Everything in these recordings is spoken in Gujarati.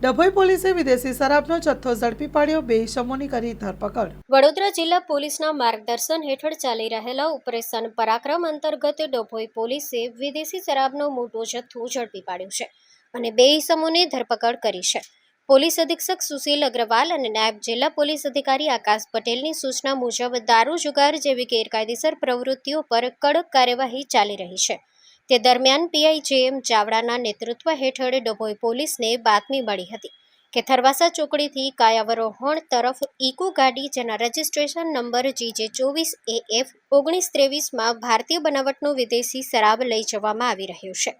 ડભોઈ પોલીસે વિદેશી શરાબનો જથ્થો ઝડપી પાડ્યો, 2 ઇસમોની કરી ધરપકડ। વડોદરા જિલ્લા પોલીસના માર્ગદર્શન હેઠળ ચાલી રહેલા ઓપરેશન પરાક્રમ અંતર્ગત ડભોઈ પોલીસે વિદેશી શરાબનો મોટો જથ્થો ઝડપી પાડ્યો છે અને 2 ઇસમોની ધરપકડ કરી છે। પોલીસ અધિક્ષક સુશીલ અગ્રવાલ અને નાયબ જિલ્લા પોલીસ અધિકારી આકાશ પટેલની સૂચના મુજબ દારૂ જુગાર જેવી ગેરકાયદેસર પ્રવૃત્તિઓ પર કડક કાર્યવાહી ચાલી રહી છે। તે દરમિયાન પીઆઈ જે.એમ. ચાવડાના નેતૃત્વ હેઠળ ડભોઈ પોલીસને બાતમી મળી હતી કે થરવાસા ચોકડીથી કાયાવરોહણ તરફ ઇકો ગાડી જેના રજિસ્ટ્રેશન નંબર GJ24AF 1923માં ભારતીય બનાવટનો વિદેશી શરાબ લઈ જવામાં આવી રહ્યો છે।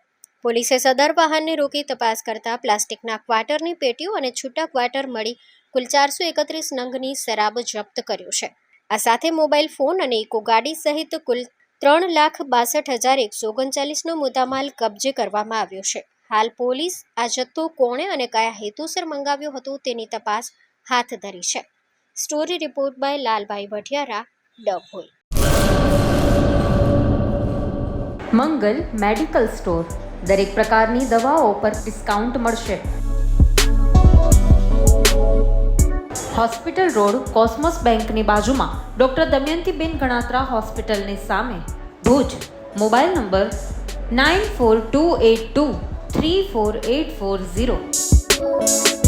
પોલીસે સદર વાહનને રોકી તપાસ કરતા પ્લાસ્ટિકના ક્વાર્ટરની પેટીઓ અને છૂટા ક્વાર્ટર મળી કુલ 431 નંગની શરાબ જપ્ત કર્યો છે। આ સાથે મોબાઈલ ફોન અને ઇકો ગાડી સહિત કુલ 3,62,139નો મુદ્દામાલ કબજે કરવામાં આવ્યો છે। હાલ પોલીસ આ જથ્થો કોણે અને કયા હેતુસર મંગાવ્યો હતો તેની તપાસ હાથ ધરી છે। Story report by Lalbhai Bhatiyara, Dabhoi. Mangal medical store દરેક પ્રકારની દવાઓ પર ડિસ્કાઉન્ટ મળશે। હોસ્પિટલ રોડ, કોસ્મોસ બેંકની બાજુમાં, ડૉક્ટર દમયંતીબેન ગણાત્રા હોસ્પિટલની સામે, ભુજ। Mobile number 9428234840।